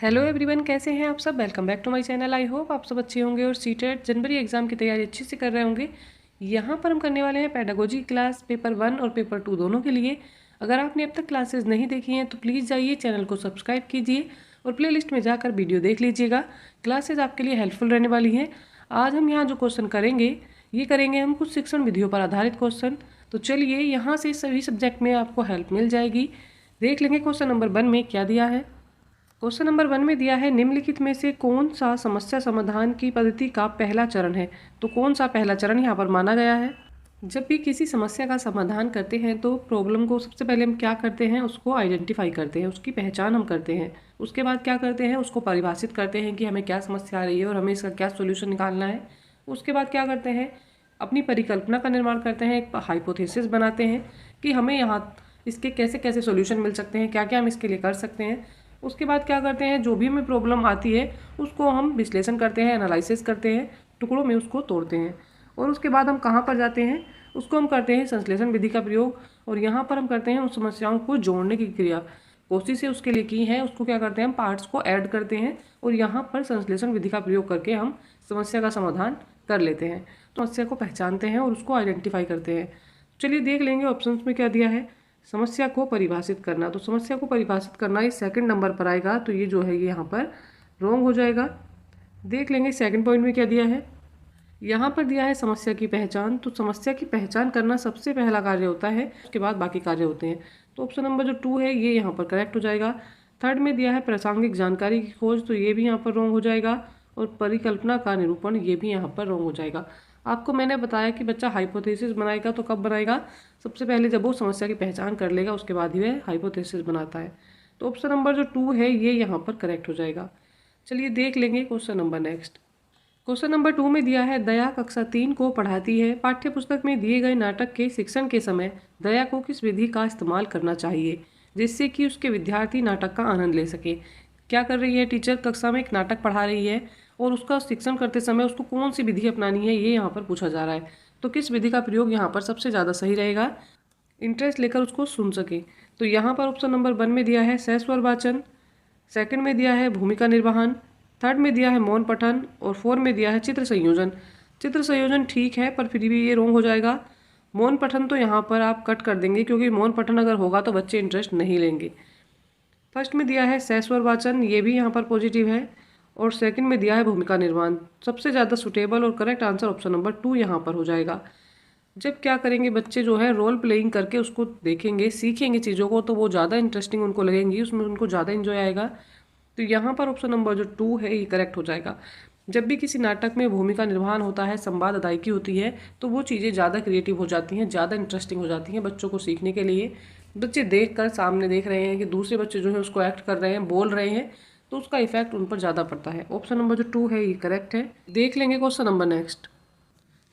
Hello everyone, कैसे हैं आप सब। Welcome back to my channel. I hope आप सब अच्छे होंगे और सीटेट जनवरी एग्जाम की तैयारी अच्छे से कर रहे होंगे। यहाँ पर हम करने वाले हैं पेडागोजी क्लास पेपर 1 और पेपर 2 दोनों के लिए। अगर आपने अब तक क्लासेस नहीं देखी हैं तो प्लीज़ जाइए, चैनल को सब्सक्राइब कीजिए और प्लेलिस्ट में जाकर वीडियो देख लीजिएगा। क्लासेज आपके लिए हेल्पफुल रहने वाली हैं। आज हम यहाँ जो क्वेश्चन करेंगे ये करेंगे हम कुछ शिक्षण विधियों पर आधारित क्वेश्चन। तो चलिए यहाँ से सभी सब्जेक्ट में आपको हेल्प मिल जाएगी। देख लेंगे क्वेश्चन नंबर 1 में क्या दिया है। क्वेश्चन नंबर 1 में दिया है निम्नलिखित में से कौन सा समस्या समाधान की पद्धति का पहला चरण है। तो कौन सा पहला चरण यहाँ पर माना गया है। जब भी किसी समस्या का समाधान करते हैं तो प्रॉब्लम को सबसे पहले हम क्या करते हैं, उसको आइडेंटिफाई करते हैं, उसकी पहचान हम करते हैं। उसके बाद क्या करते हैं, उसको परिभाषित करते हैं कि हमें क्या समस्या आ रही है और हमें इसका क्या सोल्यूशन निकालना है। उसके बाद क्या करते हैं, अपनी परिकल्पना का निर्माण करते हैं, एक हाइपोथेसिस बनाते हैं कि हमें यहाँ इसके कैसे कैसे सोल्यूशन मिल सकते हैं, क्या क्या हम इसके लिए कर सकते हैं। उसके बाद क्या करते हैं, जो भी हमें प्रॉब्लम आती है उसको हम विश्लेषण करते हैं, एनालिसिस करते हैं, टुकड़ों में उसको तोड़ते हैं। और उसके बाद हम कहाँ पर जाते हैं, उसको हम करते हैं संश्लेषण विधि का प्रयोग। और यहाँ पर हम करते हैं उन समस्याओं को जोड़ने की क्रिया, कोशिशें उसके लिए की हैं, उसको क्या करते हैं, हम पार्ट्स को ऐड करते हैं और यहाँ पर संश्लेषण विधि का प्रयोग करके हम समस्या का समाधान कर लेते हैं। तो समस्या को पहचानते हैं और उसको आइडेंटिफाई करते हैं। चलिए देख लेंगे ऑप्शंस में क्या दिया है। समस्या को परिभाषित करना, तो समस्या को परिभाषित करना ये सेकंड नंबर पर आएगा, तो ये जो है ये यहाँ पर रॉन्ग हो जाएगा। देख लेंगे सेकंड पॉइंट में क्या दिया है। यहाँ पर दिया है समस्या की पहचान, तो समस्या की पहचान करना सबसे पहला कार्य होता है, उसके बाद बाकी कार्य होते हैं। तो ऑप्शन नंबर जो 2 है ये यहाँ पर करेक्ट हो जाएगा। थर्ड में दिया है प्रासंगिक जानकारी की खोज, तो ये भी यहाँ पर रॉन्ग हो जाएगा। और परिकल्पना का निरूपण, ये भी यहाँ पर रॉन्ग हो जाएगा। आपको मैंने बताया कि बच्चा हाइपोथेसिस बनाएगा तो कब बनाएगा, सबसे पहले जब वो समस्या की पहचान कर लेगा उसके बाद ही वह हाइपोथेसिस बनाता है। तो ऑप्शन नंबर जो 2 है ये यहाँ पर करेक्ट हो जाएगा। चलिए देख लेंगे question number next. Question number 2 में दिया है दया कक्षा 3 को पढ़ाती है। पाठ्य पुस्तक में दिए गए नाटक के शिक्षण के समय दया को किस विधि का इस्तेमाल करना चाहिए जिससे कि उसके विद्यार्थी नाटक का आनंद ले सके। क्या कर रही है टीचर, कक्षा में एक नाटक पढ़ा रही है और उसका शिक्षण करते समय उसको कौन सी विधि अपनानी है ये यहाँ पर पूछा जा रहा है। तो किस विधि का प्रयोग यहाँ पर सबसे ज़्यादा सही रहेगा, इंटरेस्ट लेकर उसको सुन सके। तो यहाँ पर ऑप्शन नंबर 1 में दिया है सहस्वर वाचन, सेकंड में दिया है भूमिका निर्वहन, थर्ड में दिया है मौन पठन और 4 में दिया है चित्र संयोजन। चित्र संयोजन ठीक है पर फिर भी ये रॉन्ग हो जाएगा। मौन पठन तो यहाँ पर आप कट कर देंगे क्योंकि मौन पठन अगर होगा तो बच्चे इंटरेस्ट नहीं लेंगे। फर्स्ट में दिया है सहस्वर वाचन, ये भी यहाँ पर पॉजिटिव है। और सेकंड में दिया है भूमिका निर्माण। सबसे ज़्यादा सुटेबल और करेक्ट आंसर ऑप्शन नंबर 2 यहाँ पर हो जाएगा। जब क्या करेंगे बच्चे जो है रोल प्लेइंग करके उसको देखेंगे, सीखेंगे चीज़ों को, तो वो ज़्यादा इंटरेस्टिंग उनको लगेंगी, उसमें उनको ज़्यादा इन्जॉय आएगा। तो यहाँ पर ऑप्शन नंबर जो 2 है ये करेक्ट हो जाएगा। जब भी किसी नाटक में भूमिका निर्वहन होता है, संवाद अदायकी होती है, तो वो चीज़ें ज़्यादा क्रिएटिव हो जाती हैं, ज़्यादा इंटरेस्टिंग हो जाती हैं बच्चों को सीखने के लिए। बच्चे देख कर सामने देख रहे हैं कि दूसरे बच्चे जो है उसको एक्ट कर रहे हैं, बोल रहे हैं, तो उसका इफेक्ट उन पर ज़्यादा पड़ता है। ऑप्शन नंबर जो 2 है ये करेक्ट है। देख लेंगे question number next.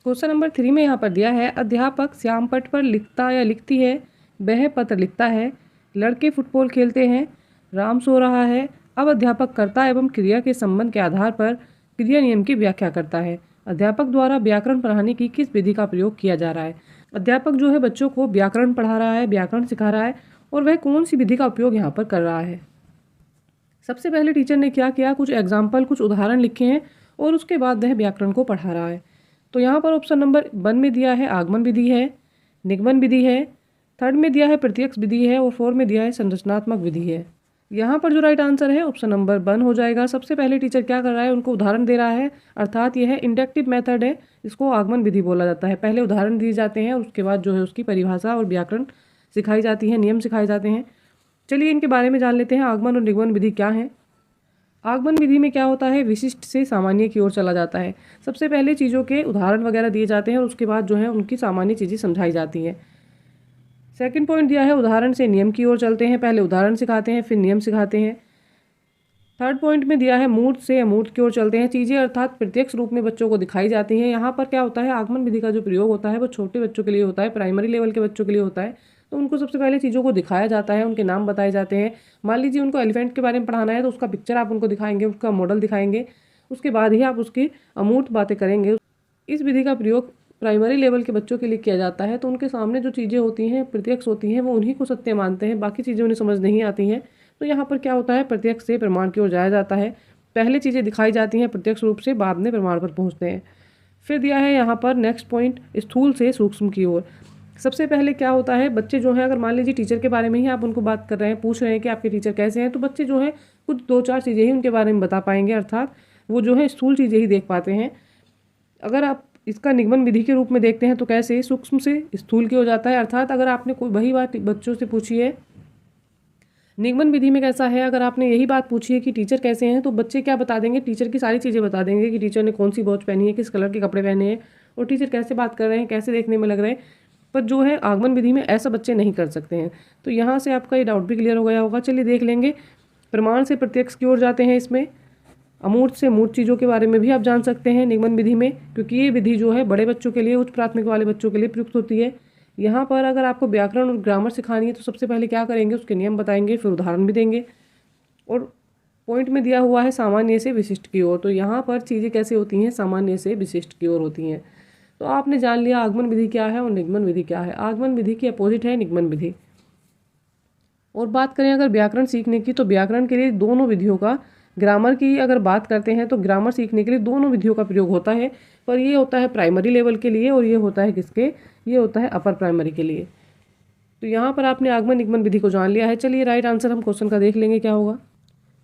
Question number 3 में यहाँ पर दिया है अध्यापक श्याम पट पर लिखता या लिखती है, वह पत्र लिखता है, लड़के फुटबॉल खेलते हैं, राम सो रहा है। अब अध्यापक कर्ता एवं क्रिया के संबंध के आधार पर क्रिया नियम की व्याख्या करता है। अध्यापक द्वारा व्याकरण पढ़ाने की किस विधि का प्रयोग किया जा रहा है। अध्यापक जो है बच्चों को व्याकरण पढ़ा रहा है, व्याकरण सिखा रहा है, और वह कौन सी विधि का उपयोग यहाँ पर कर रहा है। सबसे पहले टीचर ने क्या किया, कुछ एग्जाम्पल, कुछ उदाहरण लिखे हैं और उसके बाद वह व्याकरण को पढ़ा रहा है। तो यहाँ पर ऑप्शन नंबर 1 में दिया है आगमन विधि है, निगमन विधि है, थर्ड में दिया है प्रत्यक्ष विधि है और 4 में दिया है संरचनात्मक विधि है। यहाँ पर जो राइट आंसर है ऑप्शन नंबर 1 हो जाएगा। सबसे पहले टीचर क्या कर रहा है, उनको उदाहरण दे रहा है, अर्थात यह है इंडक्टिव मेथड है, इसको आगमन विधि बोला जाता है। पहले उदाहरण दिए जाते हैं और उसके बाद जो है उसकी परिभाषा और व्याकरण सिखाई जाती है, नियम सिखाए जाते हैं। चलिए इनके बारे में जान लेते हैं। आगमन और निगमन विधि क्या है। आगमन विधि में क्या होता है, विशिष्ट से सामान्य की ओर चला जाता है। सबसे पहले चीज़ों के उदाहरण वगैरह दिए जाते हैं और उसके बाद जो है उनकी सामान्य चीज़ें समझाई जाती हैं। सेकंड पॉइंट दिया है उदाहरण से नियम की ओर चलते हैं, पहले उदाहरण सिखाते हैं फिर नियम सिखाते हैं। थर्ड पॉइंट में दिया है मूर्त से अमूर्त की ओर चलते हैं, चीज़ें अर्थात प्रत्यक्ष रूप में बच्चों को दिखाई जाती हैं। यहाँ पर क्या होता है, आगमन विधि का जो प्रयोग होता है वो छोटे बच्चों के लिए होता है, प्राइमरी लेवल के बच्चों के लिए होता है। तो उनको सबसे पहले चीज़ों को दिखाया जाता है, उनके नाम बताए जाते हैं। मान लीजिए उनको एलिफेंट के बारे में पढ़ाना है तो उसका पिक्चर आप उनको दिखाएंगे, उसका मॉडल दिखाएंगे, उसके बाद ही आप उसकी अमूर्त बातें करेंगे। इस विधि का प्रयोग प्राइमरी लेवल के बच्चों के लिए किया जाता है। तो उनके सामने जो चीज़ें होती हैं प्रत्यक्ष होती हैं, वो उन्हीं को सत्य मानते हैं, बाकी चीज़ें उन्हें समझ नहीं आती हैं। तो यहाँ पर क्या होता है, प्रत्यक्ष से प्रमाण की ओर जाया जाता है। पहले चीज़ें दिखाई जाती हैं प्रत्यक्ष रूप से, बाद में प्रमाण पर पहुँचते हैं। फिर दिया है यहाँ पर नेक्स्ट पॉइंट, स्थूल से सूक्ष्म की ओर। सबसे पहले क्या होता है, बच्चे जो है, अगर मान लीजिए टीचर के बारे में ही आप उनको बात कर रहे हैं, पूछ रहे हैं कि आपके टीचर कैसे हैं, तो बच्चे जो है कुछ 2-4 चीज़ें ही उनके बारे में बता पाएंगे, अर्थात वो जो है स्थूल चीज़ें ही देख पाते हैं। अगर आप इसका निगमन विधि के रूप में देखते हैं तो कैसे, सूक्ष्म से स्थूल की हो जाता है। अर्थात अगर आपने कोई वही बात बच्चों से पूछी है, निगमन विधि में कैसा है, अगर आपने यही बात पूछी है कि टीचर कैसे हैं, तो बच्चे क्या बता देंगे, टीचर की सारी चीज़ें बता देंगे कि टीचर ने कौन सी वॉच पहनी है, किस कलर के कपड़े पहने हैं, और टीचर कैसे बात कर रहे हैं, कैसे देखने में लग रहे हैं। पर जो है आगमन विधि में ऐसा बच्चे नहीं कर सकते हैं। तो यहाँ से आपका ये डाउट भी क्लियर हो गया होगा। चलिए देख लेंगे। प्रमाण से प्रत्यक्ष की ओर जाते हैं, इसमें अमूर्त से मूर्त चीज़ों के बारे में भी आप जान सकते हैं निगमन विधि में, क्योंकि ये विधि जो है बड़े बच्चों के लिए, उच्च प्राथमिक वाले बच्चों के लिए प्रयुक्त होती है। यहाँ पर अगर आपको व्याकरण और ग्रामर सिखानी है तो सबसे पहले क्या करेंगे, उसके नियम बताएंगे, फिर उदाहरण भी देंगे। और पॉइंट में दिया हुआ है सामान्य से विशिष्ट की ओर, तो यहाँ पर चीज़ें कैसे होती हैं, सामान्य से विशिष्ट की ओर होती हैं। तो आपने जान लिया आगमन विधि क्या है और निगमन विधि क्या है। आगमन विधि की अपोजिट है निगमन विधि। और बात करें अगर व्याकरण सीखने की, तो व्याकरण के लिए दोनों विधियों का, ग्रामर की अगर बात करते हैं तो ग्रामर सीखने के लिए दोनों विधियों का प्रयोग होता है, पर ये होता है प्राइमरी लेवल के लिए और ये होता है किसके, ये होता है अपर प्राइमरी के लिए। तो यहाँ पर आपने आगमन निगमन विधि को जान लिया है। चलिए राइट आंसर हम क्वेश्चन का देख लेंगे क्या होगा।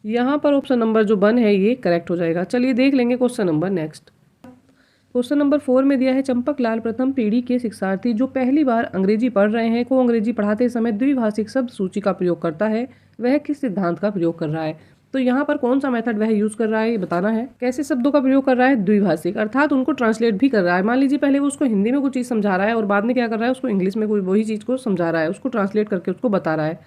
यहाँ पर ऑप्शन नंबर जो 1 है ये करेक्ट हो जाएगा। चलिए देख लेंगे question number next. Question number 4 में दिया है, चंपक लाल प्रथम पीढ़ी के शिक्षार्थी जो पहली बार अंग्रेजी पढ़ रहे हैं को अंग्रेजी पढ़ाते समय द्विभाषिक शब्द सूची का प्रयोग करता है, वह किस सिद्धांत का प्रयोग कर रहा है। तो यहाँ पर कौन सा मेथड वह यूज कर रहा है ये बताना है। कैसे शब्दों का प्रयोग कर रहा है, द्विभाषिक, अर्थात उनको ट्रांसलेट भी कर रहा है। मान लीजिए पहले वो उसको हिंदी में कुछ चीज़ समझा रहा है और बाद में क्या कर रहा है, उसको इंग्लिश में कोई वही चीज़ को समझा रहा है, उसको ट्रांसलेट करके उसको बता रहा है।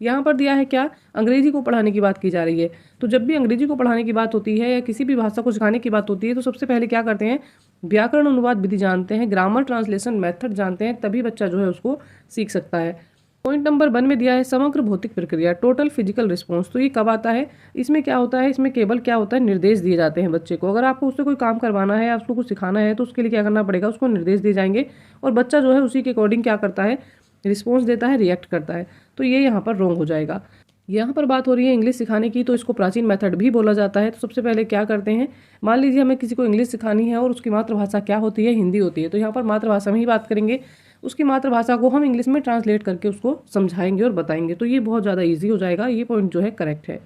यहाँ पर दिया है क्या, अंग्रेजी को पढ़ाने की बात की जा रही है। तो जब भी अंग्रेजी को पढ़ाने की बात होती है या किसी भी भाषा को सिखाने की बात होती है तो सबसे पहले क्या करते हैं, व्याकरण अनुवाद विधि जानते हैं, ग्रामर ट्रांसलेशन मेथड जानते हैं, तभी बच्चा जो है उसको सीख सकता है। पॉइंट नंबर 1 में दिया है समग्र भौतिक प्रक्रिया, टोटल फिजिकल रिस्पॉन्स। तो ये कब आता है, इसमें क्या होता है, इसमें केवल क्या होता है, निर्देश दिए जाते हैं बच्चे को। अगर आपको उससे कोई काम करवाना है या उसको कुछ सिखाना है तो उसके लिए क्या करना पड़ेगा, उसको निर्देश दिए जाएंगे और बच्चा जो है उसी के अकॉर्डिंग क्या करता है, रिस्पॉन्स देता है, रिएक्ट करता है। तो ये यहाँ पर रॉन्ग हो जाएगा। यहाँ पर बात हो रही है इंग्लिश सिखाने की, तो इसको प्राचीन मेथड भी बोला जाता है। तो सबसे पहले क्या करते हैं, मान लीजिए हमें किसी को इंग्लिश सिखानी है और उसकी मातृभाषा क्या होती है, हिंदी होती है, तो यहाँ पर मातृभाषा में ही बात करेंगे। उसकी मातृभाषा को हम इंग्लिश में ट्रांसलेट करके उसको समझाएंगे और बताएंगे, तो ये बहुत ज़्यादा ईजी हो जाएगा। ये पॉइंट जो है करेक्ट है।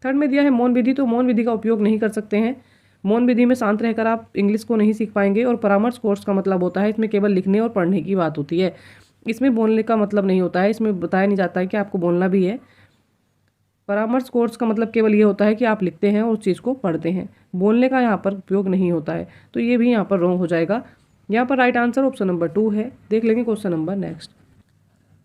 थर्ड में दिया है मौन विधि, तो मौन विधि का उपयोग नहीं कर सकते हैं। मौन विधि में शांत रहकर आप इंग्लिश को नहीं सीख पाएंगे। और परामर्श कोर्स का मतलब होता है, इसमें केवल लिखने और पढ़ने की बात होती है, इसमें बोलने का मतलब नहीं होता है। इसमें बताया नहीं जाता है कि आपको बोलना भी है। परामर्श कोर्स का मतलब केवल ये होता है कि आप लिखते हैं और उस चीज़ को पढ़ते हैं, बोलने का यहाँ पर उपयोग नहीं होता है। तो ये भी यहाँ पर रॉन्ग हो जाएगा। यहाँ पर राइट आंसर ऑप्शन नंबर 2 है। देख लेंगे question number next.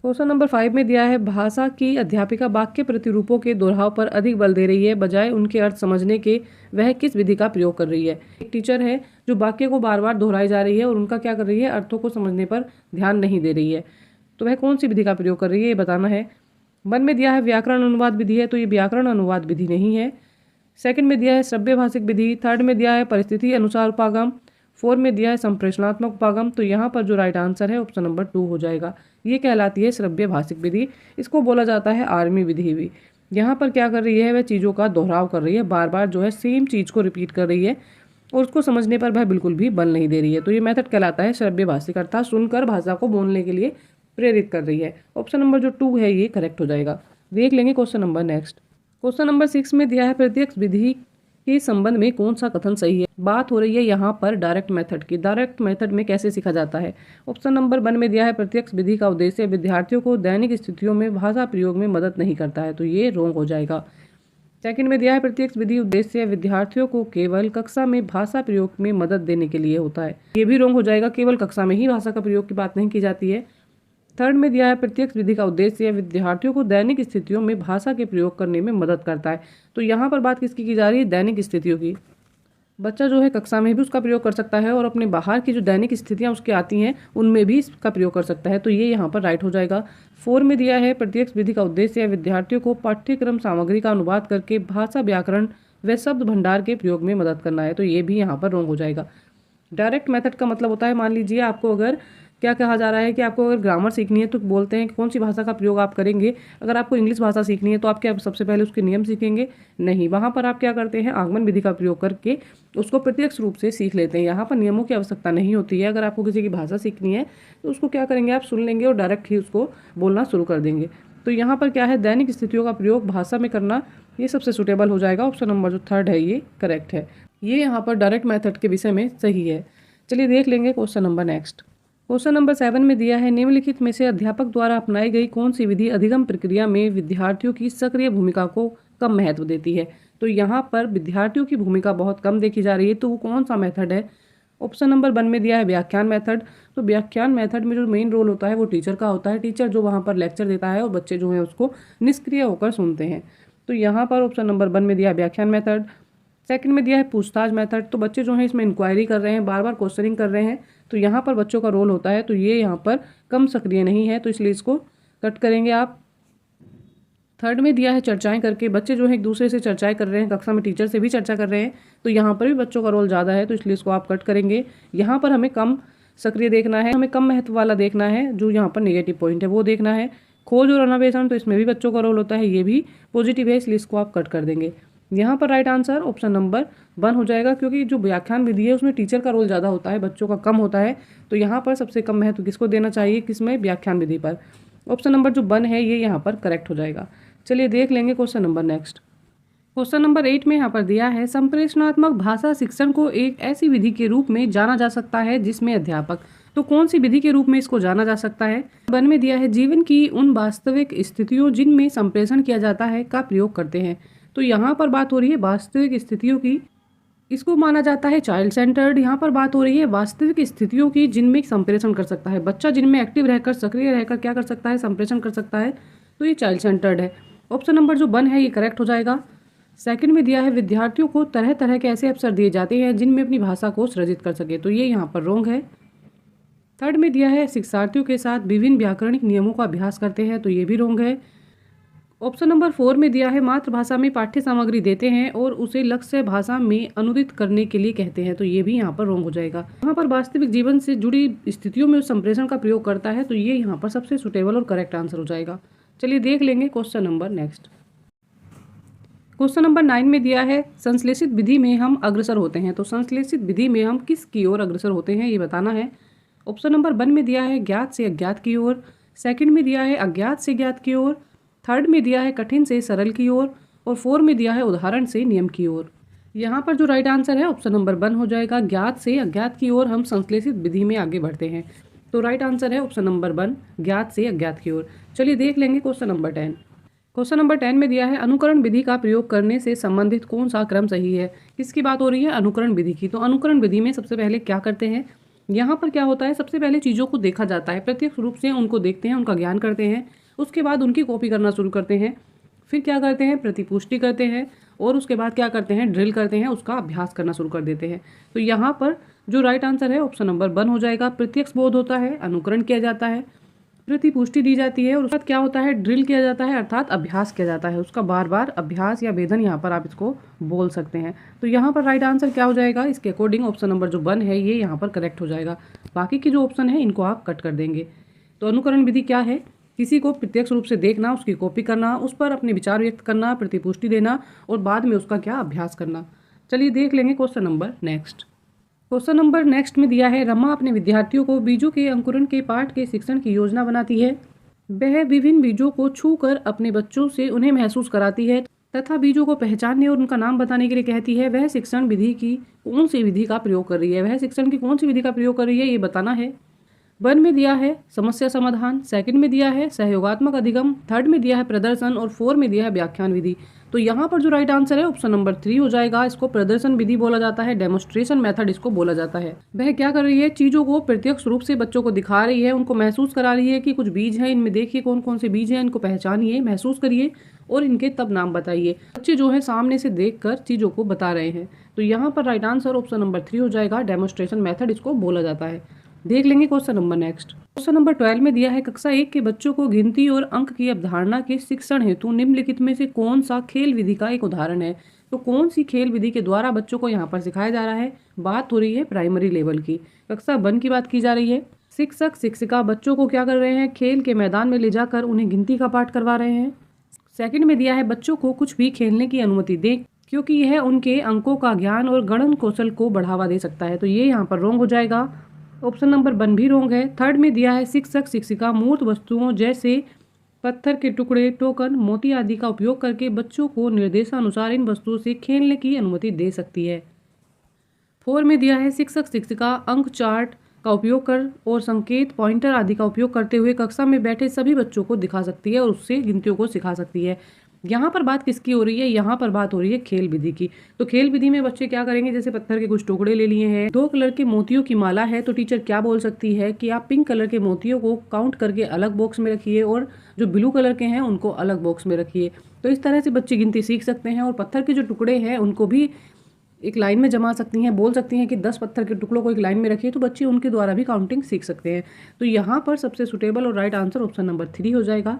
Question number 5 में दिया है, भाषा की अध्यापिका वाक्य प्रतिरूपों के दोहराव पर अधिक बल दे रही है बजाय उनके अर्थ समझने के, वह किस विधि का प्रयोग कर रही है। एक टीचर है जो वाक्य को बार बार दोहराई जा रही है और उनका क्या कर रही है, अर्थों को समझने पर ध्यान नहीं दे रही है, तो वह कौन सी विधि का प्रयोग कर रही है ये बताना है। 1 में दिया है व्याकरण अनुवाद विधि है, तो ये व्याकरण अनुवाद विधि नहीं है। 2nd में दिया है श्रव्य भाषिक विधि। 3rd में दिया है परिस्थिति अनुसार उपागम। 4 में दिया है संप्रेषणात्मक उपागम। तो यहाँ पर जो राइट आंसर है ऑप्शन नंबर 2 हो जाएगा। ये कहलाती है श्रव्य भाषिक विधि। इसको बोला जाता है आर्मी विधि भी। यहाँ पर क्या कर रही है, वह चीज़ों का दोहराव कर रही है, बार बार जो है सेम चीज़ को रिपीट कर रही है और उसको समझने पर वह बिल्कुल भी बल नहीं दे रही है। तो ये मेथड कहलाता है श्रव्य भाषिक, अर्थात सुनकर भाषा को बोलने के लिए प्रेरित कर रही है। ऑप्शन नंबर जो 2 है ये करेक्ट हो जाएगा। देख लेंगे question number next. Question number 6 में दिया है प्रत्यक्ष विधि के संबंध में कौन सा कथन सही है। बात हो रही है यहाँ पर डायरेक्ट मेथड की। डायरेक्ट मेथड में कैसे सीखा जाता है। ऑप्शन नंबर 1 में दिया है प्रत्यक्ष विधि का उद्देश्य विद्यार्थियों को दैनिक स्थितियों में भाषा प्रयोग में मदद नहीं करता है, तो ये रॉन्ग हो जाएगा। 2nd में दिया है प्रत्यक्ष विधि उद्देश्य विद्यार्थियों को केवल कक्षा में भाषा प्रयोग में मदद देने के लिए होता है, ये भी रॉन्ग हो जाएगा। केवल कक्षा में ही भाषा का प्रयोग की बात नहीं की जाती है। 3rd में दिया है प्रत्यक्ष विधि का उद्देश्य विद्यार्थियों को दैनिक स्थितियों में भाषा के प्रयोग करने में मदद करता है। तो यहाँ पर बात किसकी की जा रही है, दैनिक स्थितियों की। बच्चा जो है कक्षा में भी उसका प्रयोग कर सकता है और अपने बाहर की जो दैनिक स्थितियाँ उसकी आती हैं उनमें भी इसका प्रयोग कर सकता है, तो ये यहाँ पर राइट हो जाएगा। 4 में दिया है प्रत्यक्ष विधि का उद्देश्य विद्यार्थियों को पाठ्यक्रम सामग्री का अनुवाद करके भाषा व्याकरण व शब्द भंडार के प्रयोग में मदद करना है, तो ये भी यहाँ पर रॉन्ग हो जाएगा। डायरेक्ट मेथड का मतलब होता है, मान लीजिए आपको अगर क्या कहा जा रहा है कि आपको अगर ग्रामर सीखनी है तो बोलते हैं कि कौन सी भाषा का प्रयोग आप करेंगे। अगर आपको इंग्लिश भाषा सीखनी है तो आप क्या सबसे पहले उसके नियम सीखेंगे? नहीं, वहाँ पर आप क्या करते हैं, आगमन विधि का प्रयोग करके उसको प्रत्यक्ष रूप से सीख लेते हैं। यहाँ पर नियमों की आवश्यकता नहीं होती है। अगर आपको किसी की भाषा सीखनी है तो उसको क्या करेंगे, आप सुन लेंगे और डायरेक्ट ही उसको बोलना शुरू कर देंगे। तो यहाँ पर क्या है, दैनिक स्थितियों का प्रयोग भाषा में करना, ये सबसे सुटेबल हो जाएगा। ऑप्शन नंबर जो 3 है ये करेक्ट है। ये यहाँ पर डायरेक्ट मेथड के विषय में सही है। चलिए देख लेंगे question number next. Question number 7 में दिया है, निम्नलिखित में से अध्यापक द्वारा अपनाई गई कौन सी विधि अधिगम प्रक्रिया में विद्यार्थियों की सक्रिय भूमिका को कम महत्व देती है? तो यहाँ पर विद्यार्थियों की भूमिका बहुत कम देखी जा रही है, तो वो कौन सा मेथड है? ऑप्शन नंबर 1 में दिया है व्याख्यान मेथड। तो व्याख्यान मेथड में जो मेन रोल होता है वो टीचर का होता है। टीचर जो वहाँ पर लेक्चर देता है और बच्चे जो हैं उसको निष्क्रिय होकर सुनते हैं। तो यहाँ पर ऑप्शन नंबर 1 में दिया है व्याख्यान मेथड। सेकंड में दिया है पूछताछ मेथड। तो बच्चे जो हैं इसमें इंक्वायरी कर रहे हैं, बार बार क्वेश्चनिंग कर रहे हैं, तो यहाँ पर बच्चों का रोल होता है। तो ये यहाँ पर कम सक्रिय नहीं है, तो इसलिए इसको कट करेंगे आप। थर्ड में दिया है चर्चाएं करके। बच्चे जो है एक दूसरे से चर्चाएं कर रहे हैं, कक्षा में टीचर से भी चर्चा कर रहे हैं, तो यहाँ पर भी बच्चों का रोल ज़्यादा है, तो इसलिए इसको आप कट करेंगे। यहाँ पर हमें कम सक्रिय देखना है, हमें कम महत्व वाला देखना है, जो यहाँ पर नेगेटिव पॉइंट है वो देखना है। खोज और अन्वेषण, तो इसमें भी बच्चों का रोल होता है, ये भी पॉजिटिव है, इसलिए इसको आप कट कर देंगे। यहाँ पर राइट आंसर ऑप्शन नंबर 1 हो जाएगा, क्योंकि जो व्याख्यान विधि है उसमें टीचर का रोल ज़्यादा होता है, बच्चों का कम होता है। तो यहाँ पर सबसे कम महत्व किसको देना चाहिए, किसमें? व्याख्यान विधि पर। ऑप्शन नंबर जो 1 है ये यहाँ पर करेक्ट हो जाएगा। चलिए देख लेंगे question number next. Question number 8 में यहाँ पर दिया है, संप्रेषणात्मक भाषा शिक्षण को एक ऐसी विधि के रूप में जाना जा सकता है जिसमें अध्यापक, तो कौन सी विधि के रूप में इसको जाना जा सकता है? 1 में दिया है, जीवन की उन वास्तविक स्थितियों जिनमें संप्रेषण किया जाता है का प्रयोग करते हैं। तो यहाँ पर बात हो रही है वास्तविक स्थितियों की, इसको माना जाता है चाइल्ड सेंटर्ड। यहाँ पर बात हो रही है वास्तविक स्थितियों की जिनमें संप्रेषण कर सकता है बच्चा, जिनमें एक्टिव रहकर सक्रिय रहकर क्या कर सकता है, संप्रेषण कर सकता है, तो ये चाइल्ड सेंटर्ड है। ऑप्शन नंबर जो 1 है ये करेक्ट हो जाएगा। सेकंड में दिया है, विद्यार्थियों को तरह तरह के ऐसे अवसर दिए जाते हैं जिनमें अपनी भाषा को सृजित कर सके, तो ये यहाँ पर रॉन्ग है। थर्ड में दिया है, शिक्षार्थियों के साथ विभिन्न व्याकरणिक नियमों का अभ्यास करते हैं, तो ये भी रॉन्ग है। ऑप्शन नंबर 4 में दिया है, मातृभाषा में पाठ्य सामग्री देते हैं और उसे लक्ष्य भाषा में अनुदित करने के लिए कहते हैं, तो ये भी यहाँ पर रॉन्ग हो जाएगा। यहाँ पर वास्तविक जीवन से जुड़ी स्थितियों में संप्रेषण का प्रयोग करता है, तो ये यहाँ पर सबसे सुटेबल और करेक्ट आंसर हो जाएगा। चलिए देख लेंगे question number next. Question number 9 में दिया है, संश्लेषित विधि में हम अग्रसर होते हैं, तो संश्लेषित विधि में हम किस की ओर अग्रसर होते हैं ये बताना है। ऑप्शन नंबर 1 में दिया है, ज्ञात से अज्ञात की ओर। सेकंड में दिया है, अज्ञात से ज्ञात की ओर। थर्ड में दिया है, कठिन से सरल की ओर। और 4 में दिया है, उदाहरण से नियम की ओर। यहाँ पर जो राइट आंसर है ऑप्शन नंबर 1 हो जाएगा, ज्ञात से अज्ञात की ओर हम संश्लेषित विधि में आगे बढ़ते हैं। तो राइट आंसर है ऑप्शन नंबर 1, ज्ञात से अज्ञात की ओर। चलिए देख लेंगे क्वेश्चन नंबर 10। क्वेश्चन नंबर 10 में दिया है, अनुकरण विधि का प्रयोग करने से संबंधित कौन सा क्रम सही है? किसकी बात हो रही है? अनुकरण विधि की। तो अनुकरण विधि में सबसे पहले क्या करते हैं, यहाँ पर क्या होता है, सबसे पहले चीज़ों को देखा जाता है, प्रत्यक्ष रूप से उनको देखते हैं, उनका ज्ञान करते हैं, उसके बाद उनकी कॉपी करना शुरू करते हैं, फिर क्या करते हैं, प्रतिपुष्टि करते हैं, और उसके बाद क्या करते हैं, ड्रिल करते हैं, उसका अभ्यास करना शुरू कर देते हैं। तो यहाँ पर जो राइट आंसर है ऑप्शन नंबर 1 हो जाएगा। प्रत्यक्ष बोध होता है, अनुकरण किया जाता है, प्रतिपुष्टि दी जाती है, और उसके बाद क्या होता है, ड्रिल किया जाता है, अर्थात अभ्यास किया जाता है, उसका बार बार अभ्यास या वेधन यहाँ पर आप इसको बोल सकते हैं। तो यहाँ पर राइट आंसर क्या हो जाएगा, इसके अकॉर्डिंग ऑप्शन नंबर जो 1 है ये यहाँ पर करेक्ट हो जाएगा। बाकी के जो ऑप्शन है इनको आप कट कर देंगे। तो अनुकरण विधि क्या है, किसी को प्रत्यक्ष रूप से देखना, उसकी कॉपी करना, उस पर अपने विचार व्यक्त करना, प्रतिपुष्टि देना, और बाद में उसका क्या, अभ्यास करना। चलिए देख लेंगे question number next. Question number next में दिया है, रमा अपने विद्यार्थियों को बीजों के अंकुरण के पाठ के शिक्षण की योजना बनाती है। वह विभिन्न बीजों को छूकर अपने बच्चों से उन्हें महसूस कराती है तथा बीजों को पहचानने और उनका नाम बताने के लिए कहती है। वह शिक्षण विधि की कौन सी विधि का प्रयोग कर रही है? वह शिक्षण की कौन सी विधि का प्रयोग कर रही है ये बताना है। 1 में दिया है समस्या समाधान, सेकंड में दिया है सहयोगात्मक अधिगम, थर्ड में दिया है प्रदर्शन, और 4 में दिया है व्याख्यान विधि। तो यहाँ पर जो राइट आंसर है ऑप्शन नंबर 3 हो जाएगा। इसको प्रदर्शन विधि बोला जाता है, डेमोन्स्ट्रेशन मेथड इसको बोला जाता है। वह क्या कर रही है, चीजों को प्रत्यक्ष रूप से बच्चों को दिखा रही है, उनको महसूस करा रही है कि कुछ बीज हैं, इनमें देखिए कौन कौन से बीज हैं, इनको पहचानिए, महसूस करिए और इनके तब नाम बताइए। बच्चे जो है सामने से देखकर चीजों को बता रहे हैं। तो यहाँ पर राइट आंसर ऑप्शन नंबर 3 हो जाएगा, डेमोन्स्ट्रेशन मेथड इसको बोला जाता है। देख लेंगे question number next. Question number 12 में दिया है, कक्षा 1 के बच्चों को गिनती और अंक की अवधारणा के शिक्षण हेतु निम्नलिखित में से कौन सा खेल विधि का एक उदाहरण है? तो कौन सी खेल विधि के द्वारा बच्चों को यहाँ पर सिखाया जा रहा है? बात हो रही है प्राइमरी लेवल की, कक्षा 1 की बात की जा रही है। शिक्षक शिक्षिका बच्चों को क्या कर रहे हैं, खेल के मैदान में ले जाकर उन्हें गिनती का पाठ करवा रहे हैं। सेकंड में दिया है बच्चों को कुछ भी खेलने की अनुमति दें क्योंकि यह उनके अंकों का ज्ञान और गणन कौशल को बढ़ावा दे सकता है, तो ये यहाँ पर रोंग हो जाएगा। ऑप्शन नंबर 1 भी रोंग है। थर्ड में दिया है शिक्षक शिक्षिका मूर्त वस्तुओं जैसे पत्थर के टुकड़े, टोकन, मोती आदि का उपयोग करके बच्चों को निर्देशानुसार इन वस्तुओं से खेलने की अनुमति दे सकती है। 4 में दिया है शिक्षक शिक्षिका अंक चार्ट का उपयोग कर और संकेत, पॉइंटर आदि का उपयोग करते हुए कक्षा में बैठे सभी बच्चों को दिखा सकती है और उससे गिनतियों को सिखा सकती है। यहाँ पर बात किसकी हो रही है, यहाँ पर बात हो रही है खेल विधि की। तो खेल विधि में बच्चे क्या करेंगे, जैसे पत्थर के कुछ टुकड़े ले लिए हैं, 2 कलर के मोतियों की माला है, तो टीचर क्या बोल सकती है कि आप पिंक कलर के मोतियों को काउंट करके अलग बॉक्स में रखिए और जो ब्लू कलर के हैं उनको अलग बॉक्स में रखिए। तो इस तरह से बच्चे गिनती सीख सकते हैं और पत्थर के जो टुकड़े हैं उनको भी एक लाइन में जमा सकती हैं, बोल सकती हैं कि 10 पत्थर के टुकड़ों को एक लाइन में रखिए, तो बच्चे उनके द्वारा भी काउंटिंग सीख सकते हैं। तो यहाँ पर सबसे सुटेबल और राइट आंसर ऑप्शन नंबर 3 हो जाएगा।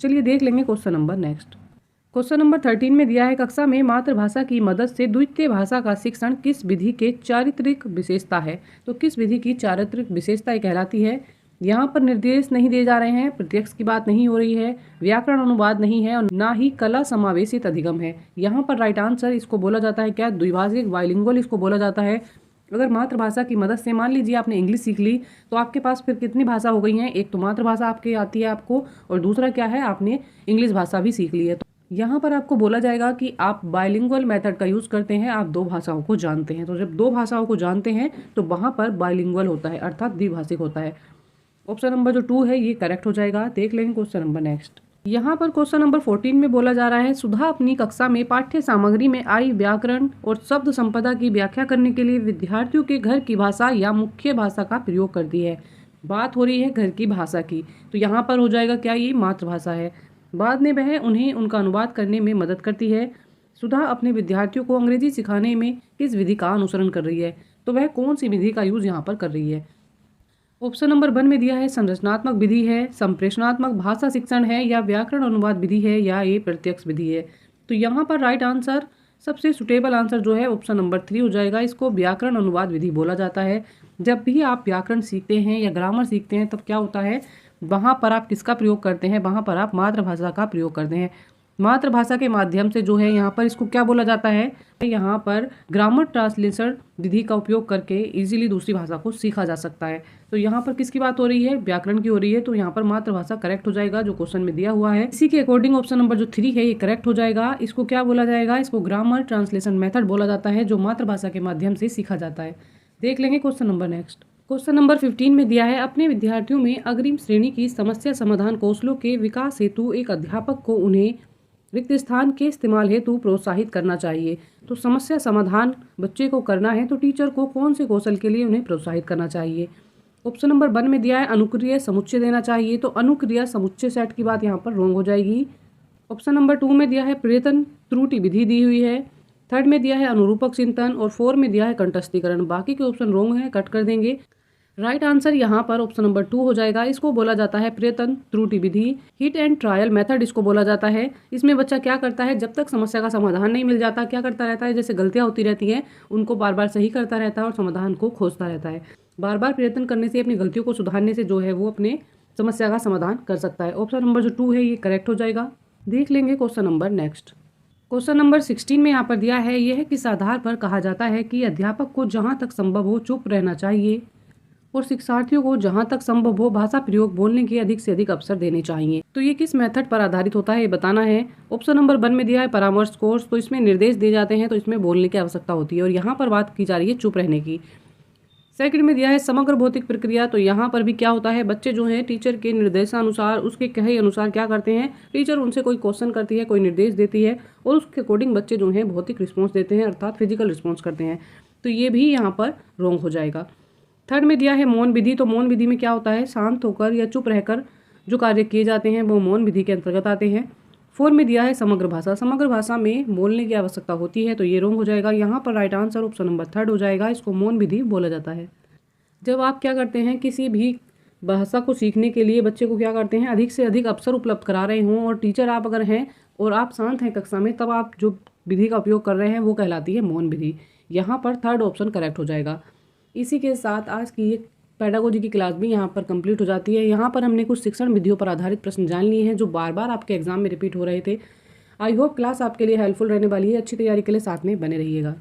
चलिए देख लेंगे question number next. Question number 13 में दिया है कक्षा में मातृभाषा की मदद से द्वितीय भाषा का शिक्षण किस विधि के चारित्रिक विशेषता है, तो किस विधि की चारित्रिक विशेषता कहलाती है। यहाँ पर निर्देश नहीं दिए जा रहे हैं, प्रत्यक्ष की बात नहीं हो रही है, व्याकरण अनुवाद नहीं है और ना ही कला समावेशित अधिगम है। यहाँ पर राइट आंसर इसको बोला जाता है क्या, द्विभाषिक बाइलिंगुअल इसको बोला जाता है। अगर मातृभाषा की मदद से मान लीजिए आपने इंग्लिश सीख ली तो आपके पास फिर कितनी भाषा हो गई हैं, एक तो मातृभाषा आपके आती है आपको और दूसरा क्या है, आपने इंग्लिश भाषा भी सीख ली है। तो यहाँ पर आपको बोला जाएगा कि आप बाइलिंगुअल मेथड का यूज़ करते हैं, आप 2 भाषाओं को जानते हैं। तो जब 2 भाषाओं को जानते हैं तो वहाँ पर बाइलिंगुअल होता है, अर्थात द्विभाषिक होता है। ऑप्शन नंबर जो 2 है ये करेक्ट हो जाएगा। देख लेंगे क्वेश्चन नंबर नेक्स्ट। यहाँ पर क्वेश्चन नंबर 14 में बोला जा रहा है सुधा अपनी कक्षा में पाठ्य सामग्री में आई व्याकरण और शब्द संपदा की व्याख्या करने के लिए विद्यार्थियों के घर की भाषा या मुख्य भाषा का प्रयोग करती है। बात हो रही है घर की भाषा की, तो यहाँ पर हो जाएगा क्या, ये मातृभाषा है। बाद में वह उन्हें उनका अनुवाद करने में मदद करती है। सुधा अपने विद्यार्थियों को अंग्रेजी सिखाने में किस विधि का अनुसरण कर रही है, तो वह कौन सी विधि का यूज यहाँ पर कर रही है। ऑप्शन नंबर 1 में दिया है संरचनात्मक विधि है, संप्रेषणात्मक भाषा शिक्षण है या व्याकरण अनुवाद विधि है या ये प्रत्यक्ष विधि है। तो यहाँ पर राइट आंसर, सबसे सुटेबल आंसर जो है ऑप्शन नंबर 3 हो जाएगा। इसको व्याकरण अनुवाद विधि बोला जाता है। जब भी आप व्याकरण सीखते हैं या ग्रामर सीखते हैं तब क्या होता है, वहाँ पर आप किसका प्रयोग करते हैं, वहाँ पर आप मातृभाषा का प्रयोग करते हैं। मातृभाषा के माध्यम से जो है यहाँ पर इसको क्या बोला जाता है, यहाँ पर ग्रामर ट्रांसलेशन विधि का उपयोग करके इजीली दूसरी भाषा को सीखा जा सकता है। तो यहाँ पर किसकी बात हो रही है, व्याकरण की हो रही है। तो यहाँ पर मातृभाषा करेक्ट हो जाएगा जो क्वेश्चन में दिया हुआ है। इसी के अकॉर्डिंग ऑप्शन नंबर जो 3 है ये करेक्ट हो जाएगा। इसको क्या बोला जाएगा, इसको ग्रामर ट्रांसलेशन मेथड बोला जाता है जो मातृभाषा के माध्यम से सीखा जाता है। देख लेंगे question number next. Question number 15 में दिया है अपने विद्यार्थियों में अग्रिम श्रेणी की समस्या समाधान कौशलों के विकास हेतु एक अध्यापक को उन्हें रिक्त स्थान के इस्तेमाल हेतु प्रोत्साहित करना चाहिए। तो समस्या समाधान बच्चे को करना है तो टीचर को कौन से कौशल के लिए उन्हें प्रोत्साहित करना चाहिए। ऑप्शन नंबर 1 में दिया है अनुक्रिया समुच्चय देना चाहिए, तो अनुक्रिया समुच्चय सेट की बात यहाँ पर रॉन्ग हो जाएगी। ऑप्शन नंबर 2 में दिया है प्रयत्न त्रुटि विधि दी हुई है। थर्ड में दिया है अनुरूपक चिंतन और 4 में दिया है कंठस्थीकरण। बाकी के ऑप्शन रॉन्ग है, कट कर देंगे। राइट आंसर यहाँ पर ऑप्शन नंबर 2 हो जाएगा। इसको बोला जाता है प्रयत्न त्रुटि विधि, हिट एंड ट्रायल मेथड इसको बोला जाता है। इसमें बच्चा क्या करता है, जब तक समस्या का समाधान नहीं मिल जाता क्या करता रहता है, जैसे गलतियां होती रहती हैं उनको बार बार सही करता रहता है और समाधान को खोजता रहता है। बार बार प्रयत्न करने से, अपनी गलतियों को सुधारने से जो है वो अपने समस्या का समाधान कर सकता है। ऑप्शन नंबर जो 2 है ये करेक्ट हो जाएगा। देख लेंगे question number next. Question number 16 में यहाँ पर दिया है यह किस आधार पर कहा जाता है कि अध्यापक को जहाँ तक संभव हो चुप रहना चाहिए और शिक्षार्थियों को जहां तक संभव हो भाषा प्रयोग बोलने के अधिक से अधिक अवसर देने चाहिए। तो ये किस मेथड पर आधारित होता है ये बताना है। ऑप्शन नंबर 1 में दिया है परामर्श कोर्स, तो इसमें निर्देश दिए जाते हैं तो इसमें बोलने की आवश्यकता होती है और यहाँ पर बात की जा रही है चुप रहने की। सेकंड में दिया है समग्र भौतिक प्रक्रिया, तो यहाँ पर भी क्या होता है, बच्चे जो हैं टीचर के निर्देशानुसार उसके कहे अनुसार क्या करते हैं, टीचर उनसे कोई क्वेश्चन करती है, कोई निर्देश देती है और उसके अकॉर्डिंग बच्चे जो हैं भौतिक रिस्पॉन्स देते हैं अर्थात फिजिकल रिस्पॉन्स करते हैं। तो ये भी यहाँ पर रॉन्ग हो जाएगा। थर्ड में दिया है मौन विधि, तो मौन विधि में क्या होता है, शांत होकर या चुप रहकर जो कार्य किए जाते हैं वो मौन विधि के अंतर्गत आते हैं। 4 में दिया है समग्र भाषा, समग्र भाषा में बोलने की आवश्यकता होती है तो ये रॉन्ग हो जाएगा। यहाँ पर राइट आंसर ऑप्शन नंबर 3 हो जाएगा। इसको मौन विधि बोला जाता है। जब आप क्या करते हैं, किसी भी भाषा को सीखने के लिए बच्चे को क्या करते हैं, अधिक से अधिक अवसर उपलब्ध करा रहे हों और टीचर आप अगर हैं और आप शांत हैं कक्षा में, तब आप जो विधि का उपयोग कर रहे हैं वो कहलाती है मौन विधि। यहाँ पर थर्ड ऑप्शन करेक्ट हो जाएगा। इसी के साथ आज की ये पेडागोजी की क्लास भी यहाँ पर कंप्लीट हो जाती है। यहाँ पर हमने कुछ शिक्षण विधियों पर आधारित प्रश्न जान लिए हैं जो बार बार आपके एग्जाम में रिपीट हो रहे थे। आई होप क्लास आपके लिए हेल्पफुल रहने वाली है। अच्छी तैयारी के लिए साथ में बने रहिएगा।